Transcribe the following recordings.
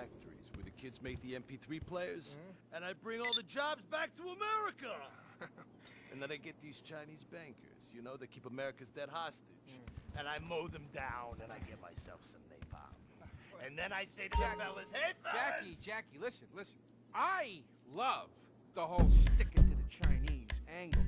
factories where the kids make the MP3 players, and I bring all the jobs back to America. And then I get these Chinese bankers, you know, that keep America's debt hostage. And I mow them down, and I get myself some napalm. And then I say to the fellas, hey, fellas! Jackie, listen. I love the whole sticking to the Chinese angle.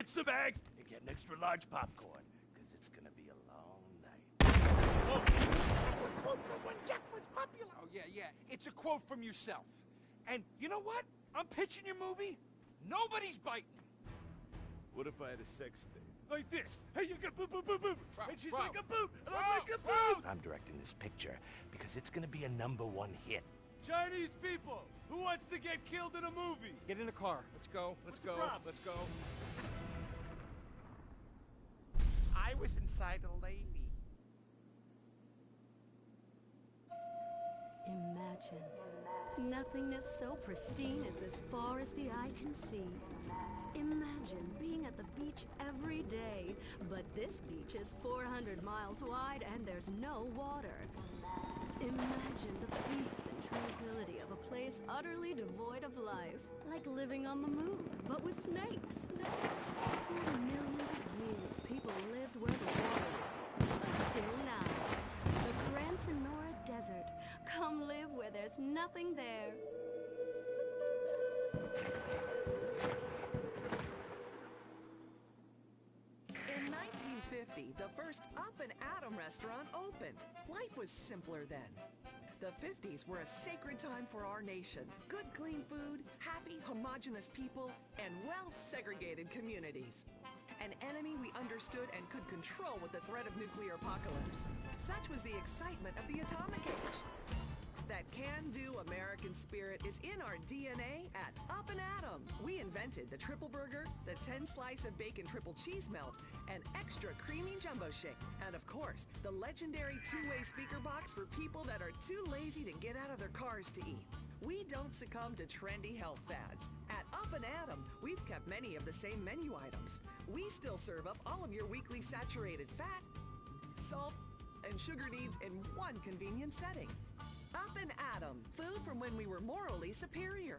Some bags and get an extra large popcorn, because it's gonna be a long night. Oh, that's a quote from when Jack was popular. Oh, yeah. It's a quote from yourself. And you know what? I'm pitching your movie. Nobody's biting. What if I had a sex thing? Like this. Hey, you got boop, boop, boop, boop. And she's Bro. like a boop, and I'm like a boop. I'm directing this picture because it's gonna be a #1 hit. Chinese people, who wants to get killed in a movie? Get in the car. Let's go. What's the problem? Let's go. I was inside a lady. Imagine. Nothingness so pristine it's as far as the eye can see. Imagine being at the beach every day, but this beach is 400 miles wide and there's no water. Imagine the peace and tranquility of a place utterly devoid of life, like living on the moon, but with snakes. For millions of years, people lived where the water was, until now. The Grand Sonora Desert. Come live where there's nothing there. In 1950, the first Up and Atom restaurant opened. Life was simpler then. The 50s were a sacred time for our nation. Good, clean food, happy, homogenous people, and well-segregated communities. An enemy we understood and could control with the threat of nuclear apocalypse. Such was the excitement of the atomic age. That can-do American spirit is in our DNA at Up and Atom. We invented the triple burger, the 10-slice of bacon triple cheese melt, and extra creamy jumbo shake. And of course, the legendary two-way speaker box for people that are too lazy to get out of their cars to eat. We don't succumb to trendy health fads. At Up and Atom, we've kept many of the same menu items. We still serve up all of your weekly saturated fat, salt, and sugar needs in one convenient setting. Up and Atom, food from when we were morally superior.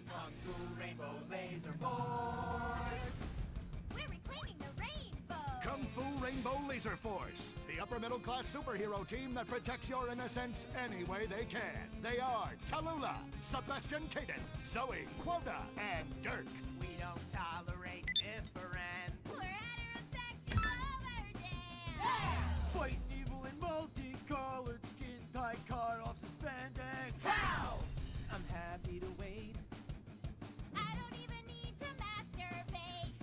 Kung Fu Rainbow Laser Force! We're reclaiming the rainbow! Kung Fu Rainbow Laser Force, the upper middle class superhero team that protects your innocence any way they can. They are Tallulah, Sebastian Caden, Zoe, Quota, and Dirk. We don't tolerate different. We're heterosexual overdance! Fighting evil in multicolored skin, tight car off suspended. Pow! I'm happy to wait. I don't even need to masturbate!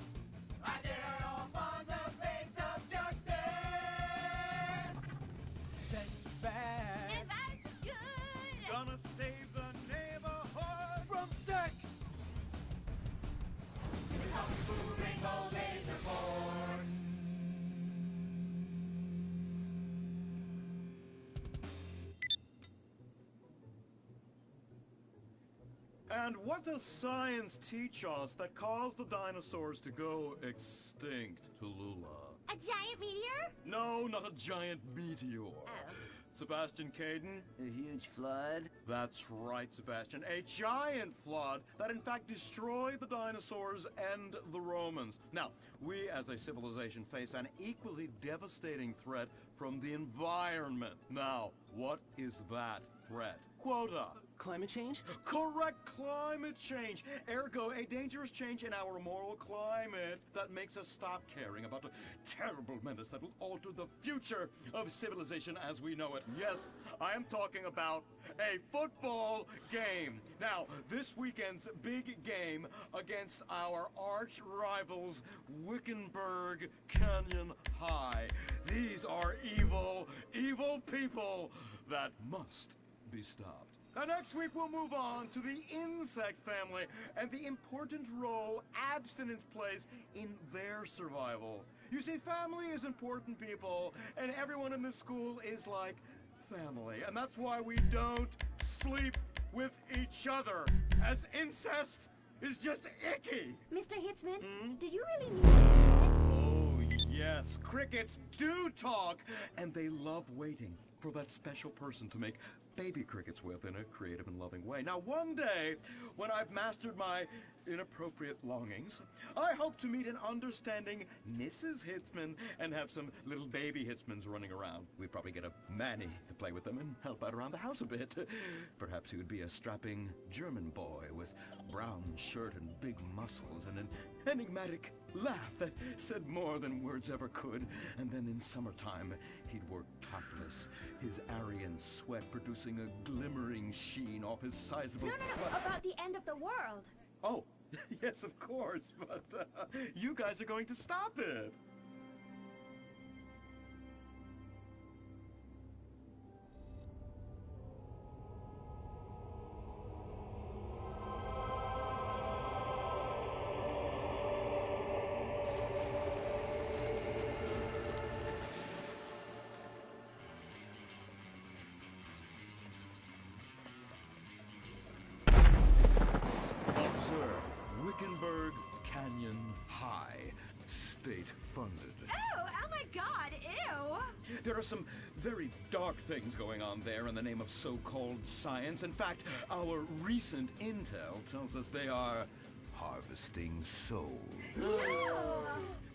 I dare all on the face of justice. Sex is bad. And violence is good! Gonna save the neighborhood from sex. Kung Fu Rainbow Laser Force! And what does science teach us that caused the dinosaurs to go extinct, Tallulah? A giant meteor? No, not a giant meteor. Sebastian Caden? A huge flood? That's right, Sebastian. A giant flood that in fact destroyed the dinosaurs and the Romans. Now, we as a civilization face an equally devastating threat from the environment. Now, what is that threat? Quota. Climate change? Correct, climate change. Ergo, a dangerous change in our moral climate that makes us stop caring about the terrible menace that will alter the future of civilization as we know it. Yes, I am talking about a football game. Now, this weekend's big game against our arch rivals, Wickenburg Canyon High. These are evil, evil people that must be stopped. Now, next week we'll move on to the insect family and the important role abstinence plays in their survival. You see, family is important, people, and everyone in this school is like family. And that's why we don't sleep with each other, as incest is just icky. Mr. Hitzman, did you really mean what you said? Oh, yes. Crickets do talk, and they love waiting for that special person to make baby crickets with in a creative and loving way. Now, one day, when I've mastered my inappropriate longings, I hope to meet an understanding Mrs. Hitzman and have some little baby Hitzmans running around. We'd probably get a Manny to play with them and help out around the house a bit. Perhaps he would be a strapping German boy with brown shirt and big muscles and an enigmatic laugh that said more than words ever could. And then in summertime, he'd work topless, his Aryan sweat producing a glimmering sheen off his sizable... No, about the end of the world. Oh, yes, of course, but you guys are going to stop it. Wickenburg Canyon High, state-funded. Oh my God, ew! There are some very dark things going on there in the name of so-called science. In fact, our recent intel tells us they are harvesting souls.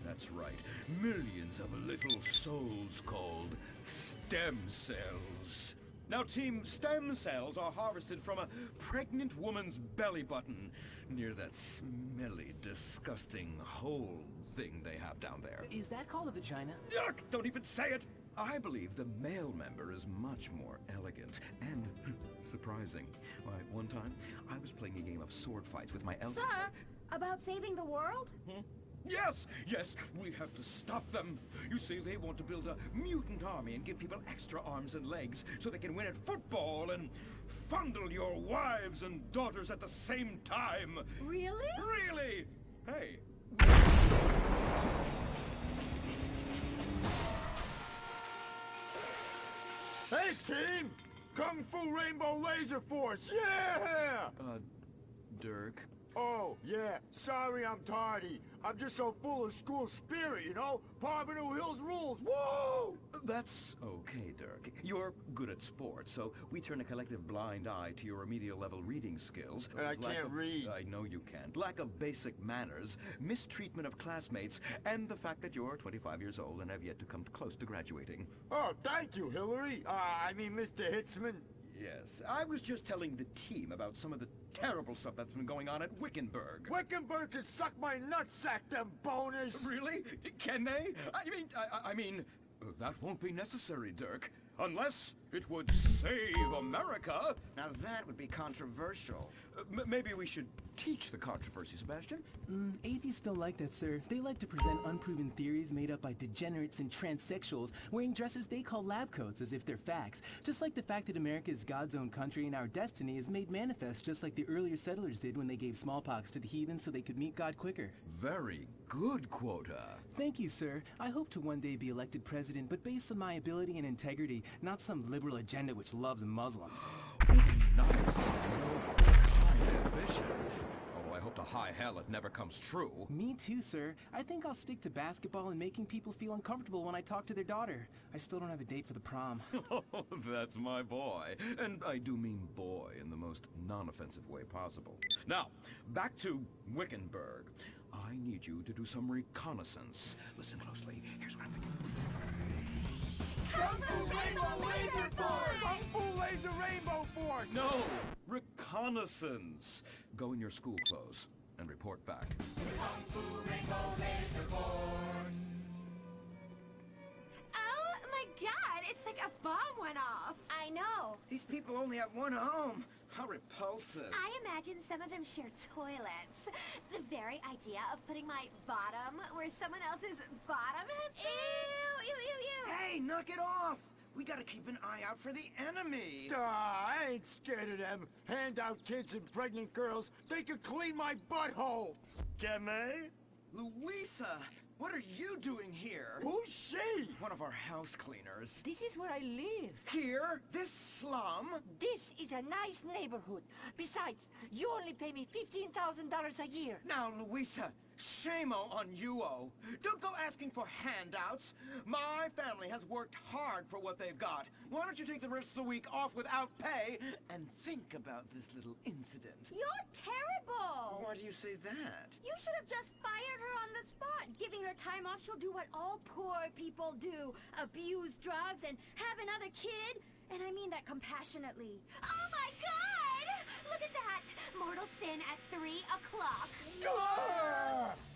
That's right. Millions of little souls called stem cells. Now, Team Stem Cells are harvested from a pregnant woman's belly button near that smelly, disgusting hole thing they have down there. Is that called a vagina? Yuck! Don't even say it! I believe the male member is much more elegant and surprising. Why, one time, I was playing a game of sword fights with my Sir, about saving the world? Yes, yes, we have to stop them. You see, they want to build a mutant army and give people extra arms and legs so they can win at football and fondle your wives and daughters at the same time. Really? Really? Hey. Hey, team! Kung Fu Rainbow Laser Force, yeah! Dirk? Oh, yeah, sorry I'm tardy. I'm just so full of school spirit, you know? Parvenu Hills rules, woo! That's okay, Dirk. You're good at sports, so we turn a collective blind eye to your remedial level reading skills. I can't read. I know you can't. Lack of basic manners, mistreatment of classmates, and the fact that you're 25 years old and have yet to come close to graduating. Oh, thank you, Hillary. I mean, Mr. Hitzman. Yes, I was just telling the team about some of the terrible stuff that's been going on at Wickenburg. Wickenburg can suck my nutsack, them boners! Really? Can they? I mean, that won't be necessary, Dirk. Unless it would save America. Now that would be controversial. Maybe we should teach the controversy, Sebastian. Atheists don't like that, sir. They like to present unproven theories made up by degenerates and transsexuals wearing dresses they call lab coats as if they're facts. Just like the fact that America is God's own country and our destiny is made manifest just like the earlier settlers did when they gave smallpox to the heathens so they could meet God quicker. Very good, Quota. Thank you, sir. I hope to one day be elected president, but based on my ability and integrity, not some liberal agenda which loves Muslims. What a nice, noble, kind ambition. high hell it never comes true. Me too, sir. I think I'll stick to basketball and making people feel uncomfortable when I talk to their daughter. I still don't have a date for the prom. Oh, that's my boy. And I do mean boy in the most non-offensive way possible. Now, back to Wickenburg. I need you to do some reconnaissance. Listen closely. Here's what I'm thinking. Kung Fu Rainbow Laser Force! Kung Fu Laser Rainbow Force! No! Reconnaissance. Go in your school clothes and report back. Kung Fu Rainbow Laser Force! Oh my god, it's like a bomb went off. I know. These people only have one home. How repulsive. I imagine some of them share toilets. The very idea of putting my bottom where someone else's bottom has been. Ew, ew, ew, ew. Hey, knock it off! We gotta keep an eye out for the enemy. I ain't scared of them. Handout kids and pregnant girls. They could clean my butthole. Get me? Louisa, what are you doing here? Who's she? One of our house cleaners. This is where I live. Here? This slum? This is a nice neighborhood. Besides, you only pay me $15,000 a year. Now, Louisa, shame-o on you-o. Don't go asking for handouts. My family has worked hard for what they've got. Why don't you take the rest of the week off without pay and think about this little incident? You're terrible. Why do you say that? You should have just fired her on the spot. Giving her time off, she'll do what all poor people do. Abuse drugs and have another kid. And I mean that compassionately. Oh my god! Look at that! Mortal sin at 3 o'clock.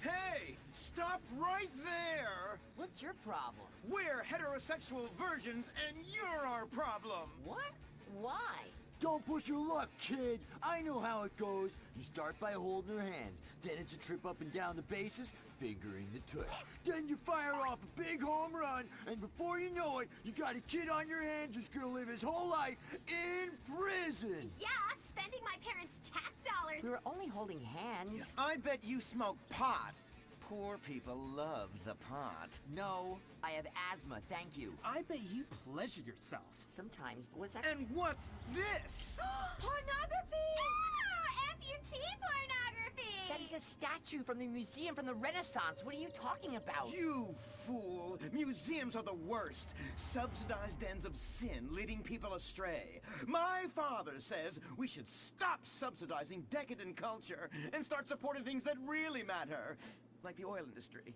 Hey! Stop right there! What's your problem? We're heterosexual virgins, and you're our problem! What? Why? Don't push your luck, kid. I know how it goes. You start by holding her hands. Then it's a trip up and down the bases, fingering the tush. Then you fire off a big home run, and before you know it, you got a kid on your hands who's gonna live his whole life in prison. Yeah, spending my parents' tax dollars. We were only holding hands. I bet you smoke pot. Poor people love the pot. No, I have asthma, thank you. I bet you pleasure yourself. Sometimes, what's that? And what's this? Pornography! Oh, amputee pornography! That is a statue from the museum from the Renaissance. What are you talking about? You fool! Museums are the worst. Subsidized dens of sin leading people astray. My father says we should stop subsidizing decadent culture and start supporting things that really matter. Like the oil industry.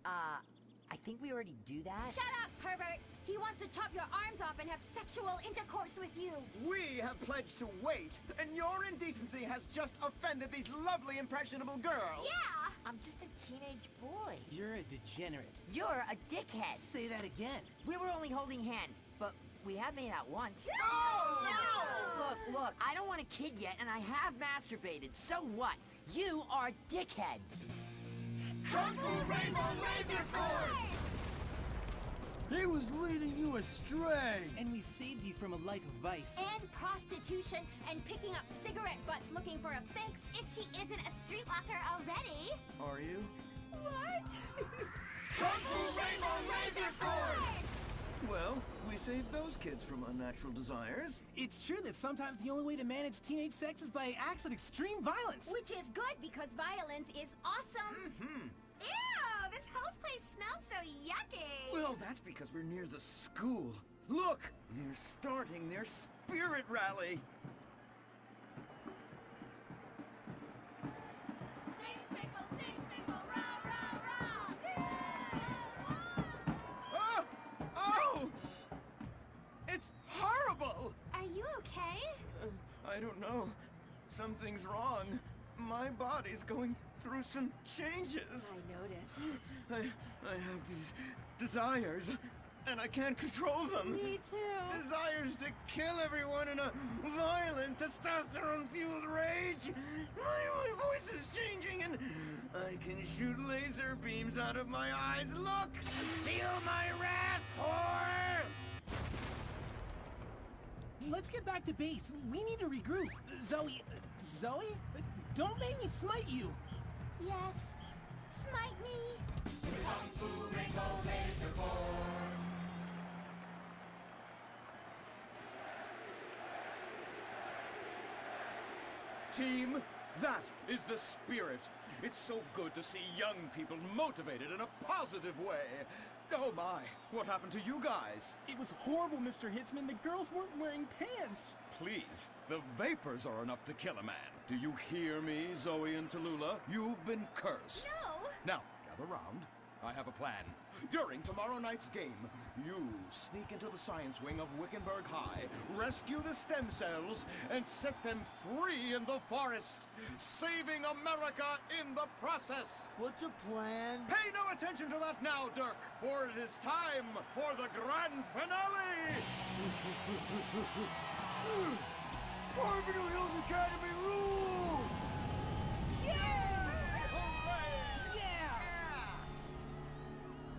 I think we already do that. Shut up, pervert! He wants to chop your arms off and have sexual intercourse with you. We have pledged to wait, and your indecency has just offended these lovely, impressionable girls. Yeah! I'm just a teenage boy. You're a degenerate. You're a dickhead. Say that again. We were only holding hands, but we have made out once. No! Look, I don't want a kid yet, and I have masturbated. So what? You are dickheads. Kung Fu Rainbow Laser Force! He was leading you astray. And we saved you from a life of vice. And prostitution and picking up cigarette butts looking for a fix if she isn't a streetwalker already. Are you? What? Kung Fu Rainbow Laser Force! Well, we saved those kids from unnatural desires. It's true that sometimes the only way to manage teenage sex is by acts of extreme violence. Which is good because violence is awesome. Ew, this whole place smells so yucky. Well, that's because we're near the school. Look, they're starting their spirit rally. Stink pickle, rah, rah, rah. Oh! Oh! It's horrible! Are you okay? I don't know. Something's wrong. My body's going through some changes. I noticed. I have these desires, and I can't control them. Me too. Desires to kill everyone in a violent, testosterone-fueled rage. My voice is changing, and I can shoot laser beams out of my eyes. Look! Feel my wrath, whore! Let's get back to base. We need to regroup. Zoe? Don't make me smite you. Yes. Smite me. Kung Fu Rainbow Laser Force! Team, That is the spirit. It's so good to see young people motivated in a positive way. Oh my, what happened to you guys? It was horrible, Mr. Hitzman. The girls weren't wearing pants. Please, the vapors are enough to kill a man. Do you hear me, Zoe and Tallulah? You've been cursed. No! Now, gather round. I have a plan. During tomorrow night's game, you sneak into the science wing of Wickenburg High, rescue the stem cells, and set them free in the forest, saving America in the process. What's a plan? Pay no attention to that now, Dirk, for it is time for the grand finale! Arbor Hills Academy rules!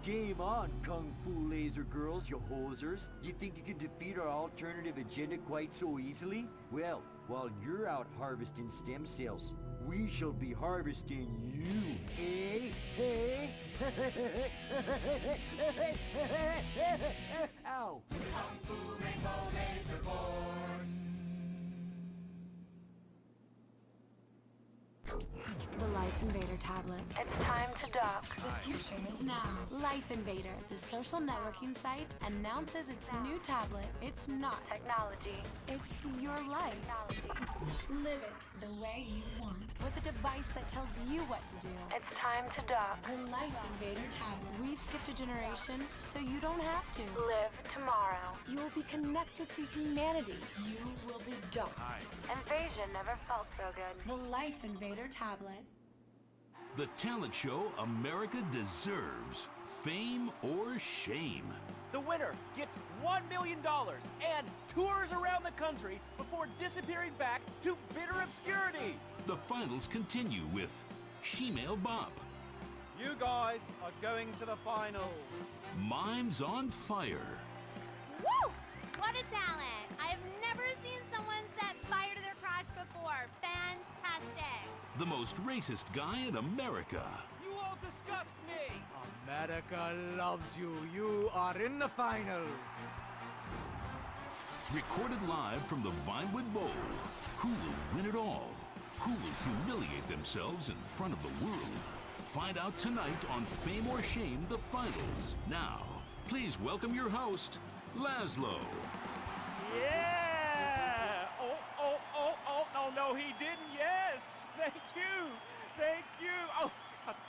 Game on, Kung Fu Laser Girls, you hosers. You think you can defeat our alternative agenda quite so easily? Well, while you're out harvesting stem cells, we shall be harvesting you, eh? Hey? Ow! Kung Fu Rainbow Laser Force. The Life Invader tablet. It's time to dock. The future is now. Life Invader, the social networking site, announces its new tablet. It's not technology. It's your life. Live it the way you want. With a device that tells you what to do. It's time to dock. The Life Invader tablet. We've skipped a generation, so you don't have to. Live tomorrow. You will be connected to humanity. You will be docked. Invasion never felt so good. The Life Invader tablet. The talent show America deserves. Fame or shame. The winner gets $1 million and tours around the country before disappearing back to bitter obscurity. The finals continue with Shemale Bop. You guys are going to the finals. Mimes on Fire. Woo! What a talent! I've never seen someone set fire to their crotch before. Fantastic! The most racist guy in America. You all disgust me! America loves you. You are in the finals. Recorded live from the Vinewood Bowl. Who will win it all? Who will humiliate themselves in front of the world? Find out tonight on Fame or Shame, the finals. Now, please welcome your host, Laszlo. Yeah! Oh, no, he didn't. Yes! Thank you! Thank you! Oh,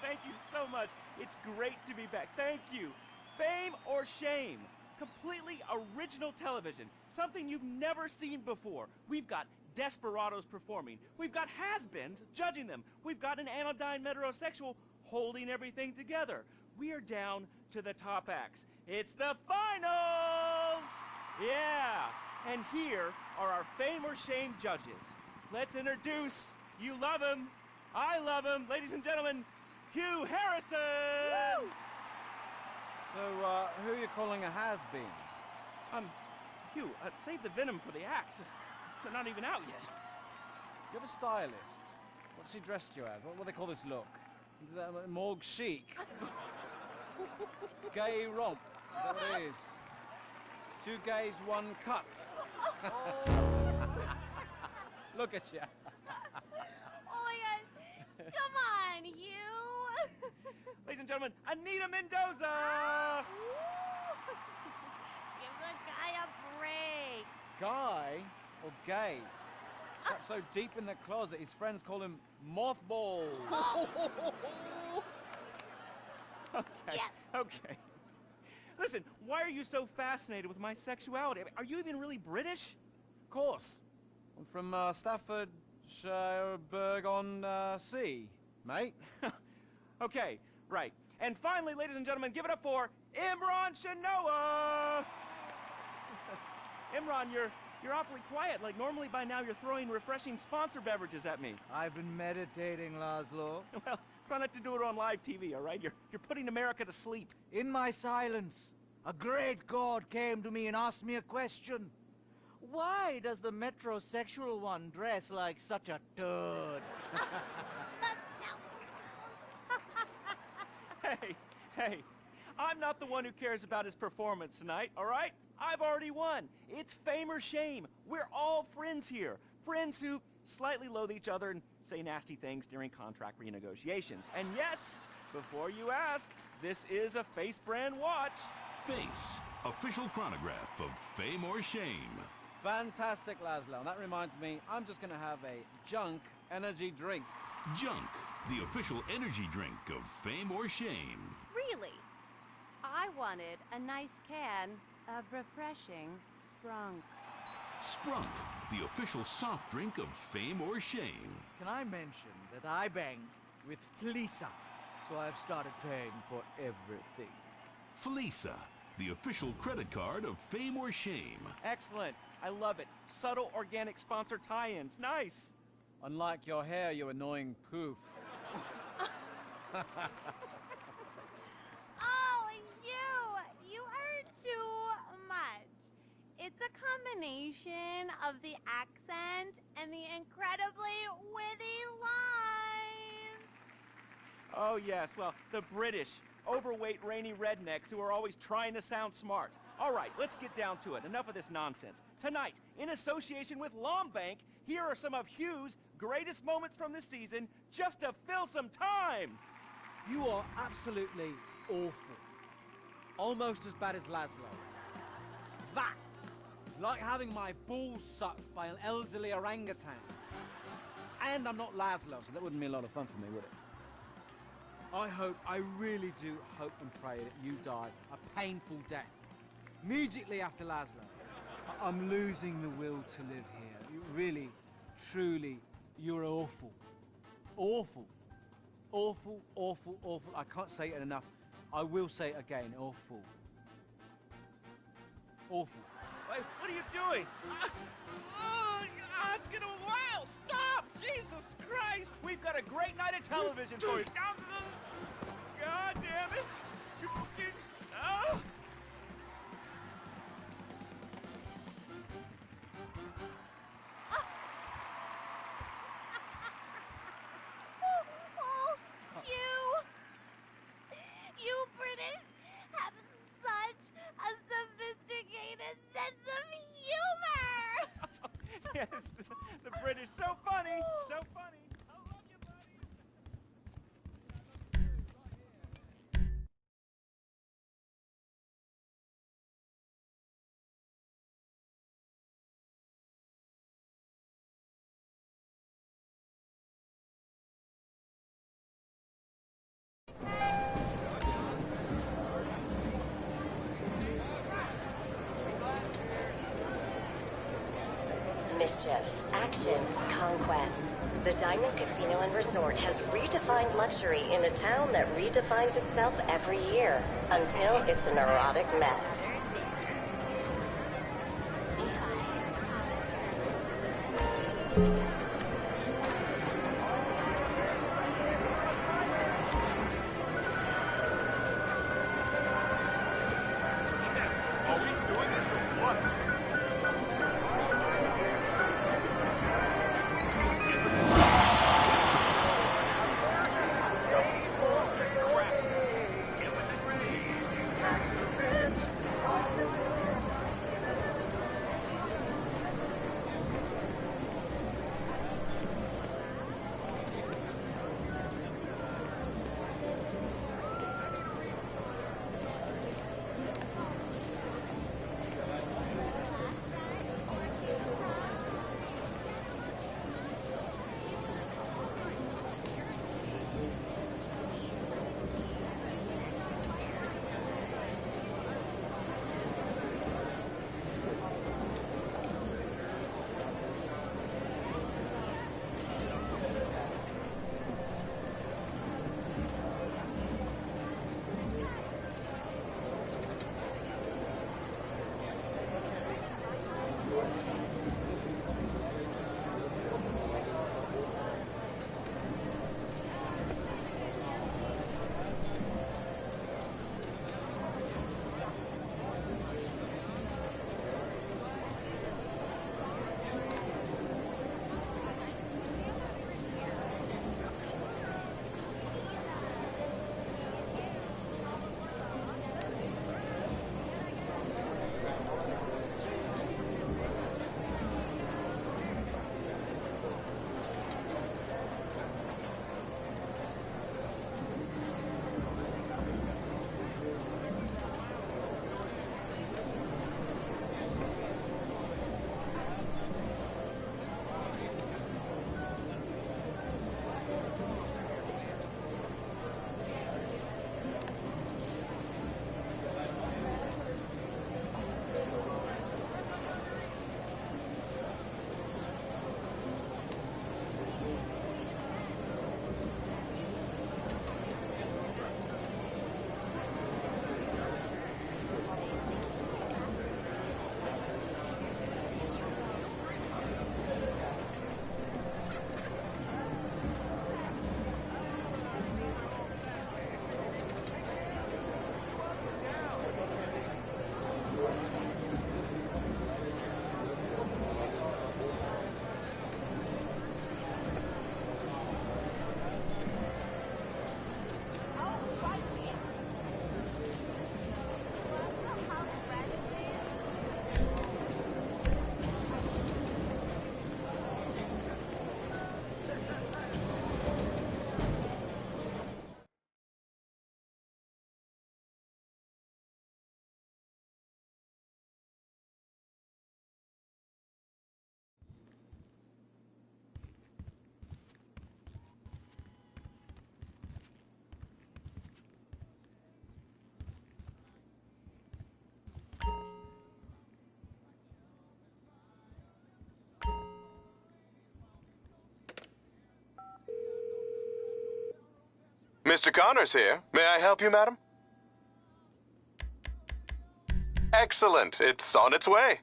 thank you so much. It's great to be back. Thank you. Fame or Shame? Completely original television. Something you've never seen before. We've got desperados performing. We've got has-beens judging them. We've got an anodyne metrosexual holding everything together. We are down to the top acts. It's the finals! Yeah! And here are our Fame or Shame judges. Let's introduce, you love him, I love him, ladies and gentlemen, Hugh Harrison! Woo! So, who are you calling a has-been? Hugh, save the venom for the acts. They're not even out yet. You have a stylist. What's she dressed you as? What do they call this look? Is that morgue chic? Gay romp. Is that what it is? 2 gays, 1 cup. Look at you. Oh my god. Come on, you. Ladies and gentlemen, Anita Mendoza! Give the guy a break. Guy or gay? Trapped so deep in the closet, his friends call him Mothball. Okay. Listen, why are you so fascinated with my sexuality? I mean, are you even really British? Of course. I'm from Staffordshire-on-Sea, mate. Okay, right. And finally, ladies and gentlemen, give it up for Imran Shanoa! Imran, you're awfully quiet. Like, normally by now you're throwing refreshing sponsor beverages at me. I've been meditating, Laszlo. Well, try not to do it on live TV, all right? You're putting America to sleep. In my silence, a great god came to me and asked me a question. Why does the metrosexual one dress like such a turd? Hey, I'm not the one who cares about his performance tonight, all right? I've already won. It's Fame or Shame. We're all friends here. Friends who slightly loathe each other and say nasty things during contract renegotiations. And yes, before you ask, this is a Face brand watch. Face, official chronograph of Fame or Shame. Fantastic, Laszlo. And that reminds me, I'm just going to have a junk energy drink. Junk, the official energy drink of Fame or Shame. Really? I wanted a nice can of refreshing Sprunk. Sprunk, the official soft drink of Fame or Shame. Can I mention that I banged with Fleesa, so I've started paying for everything. Fleesa, the official credit card of Fame or Shame. Excellent. I love it. Subtle organic sponsor tie-ins. Nice. Unlike your hair, you annoying poof. Oh, you heard too much. It's a combination of the accent and the incredibly witty lines. Oh, yes. Well, the British, overweight, rainy rednecks who are always trying to sound smart. All right, let's get down to it. Enough of this nonsense. Tonight, in association with Lombank, here are some of Hugh's greatest moments from the season just to fill some time. You are absolutely awful. Almost as bad as Laszlo. That! Like having my balls sucked by an elderly orangutan. And I'm not Laszlo, so that wouldn't be a lot of fun for me, would it? I really do hope and pray that you die a painful death. Immediately after Laszlo. I'm losing the will to live here. You really, truly, you're awful. Awful. Awful, awful, awful. I can't say it enough. I will say it again. Awful. Awful. Wait, what are you doing? Get a while! Stop! Jesus Christ! We've got a great night of television for you. God damn it! Oh! You British have such a sophisticated sense of humor! Yes, the British, so funny, so funny. I love you, buddy. Mischief, action, conquest. The Diamond Casino and Resort has redefined luxury in a town that redefines itself every year until it's an erotic mess. Mr. Connors here. May I help you, madam? Excellent. It's on its way.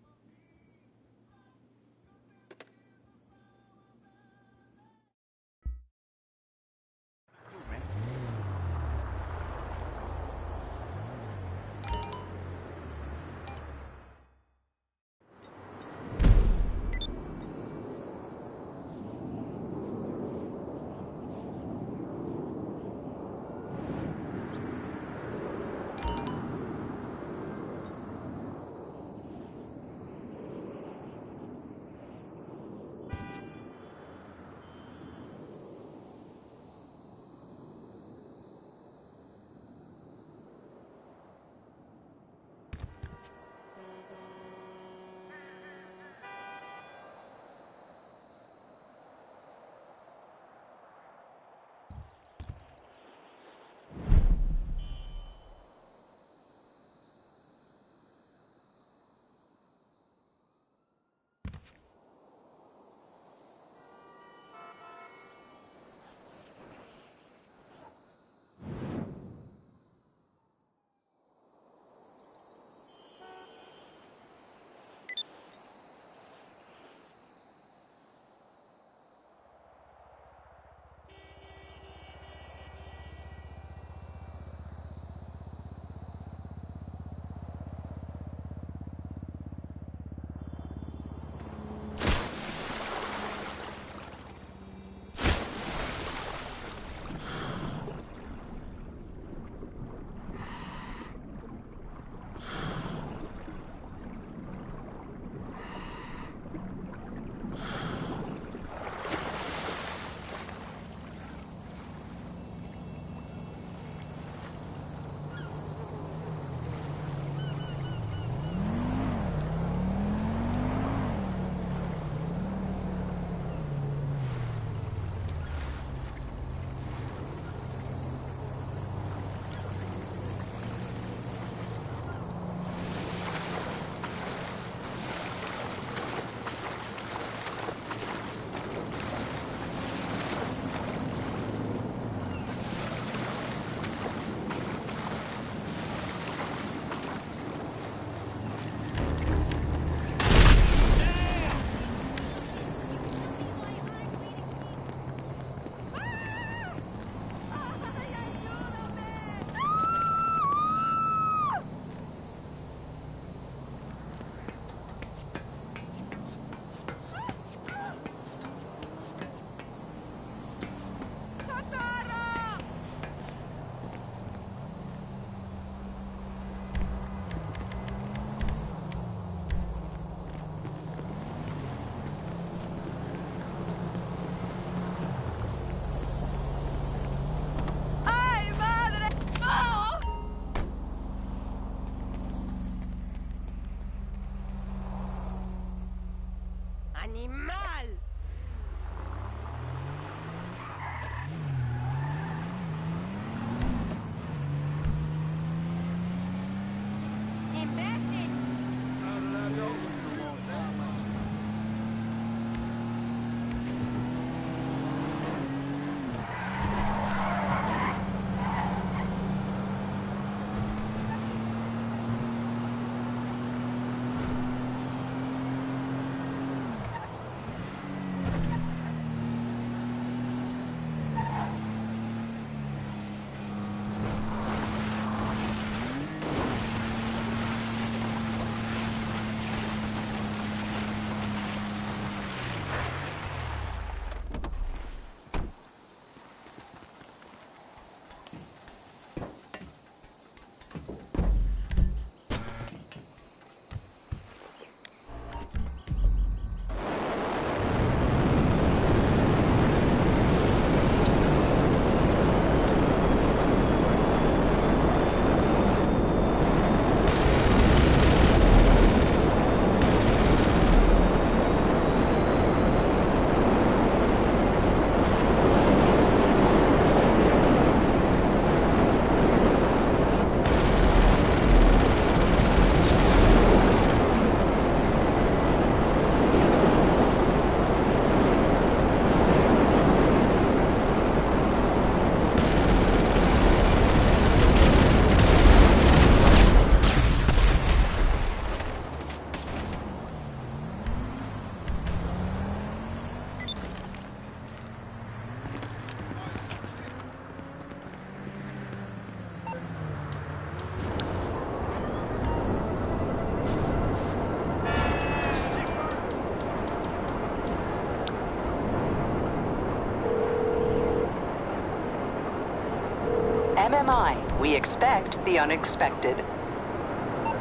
MMI. We expect the unexpected.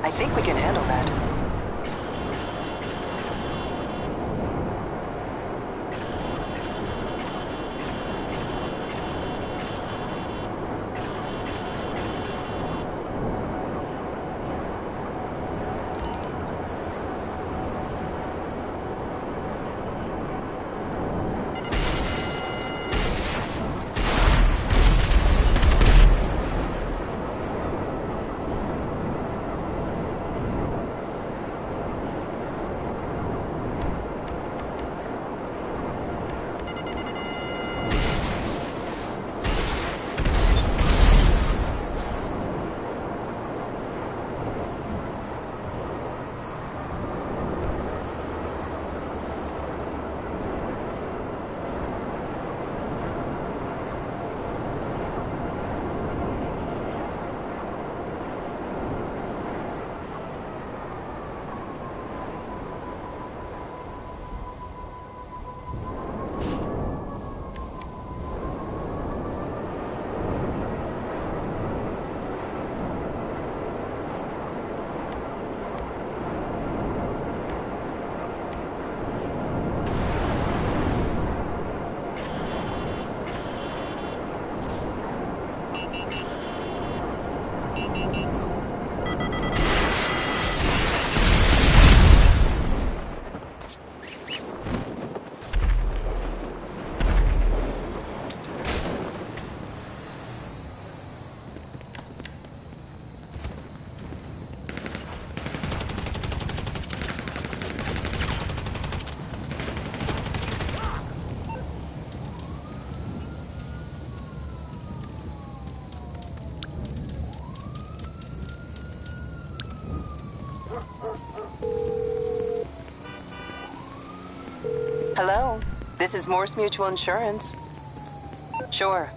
I think we can handle that. Hello, this is Morse Mutual Insurance. Sure,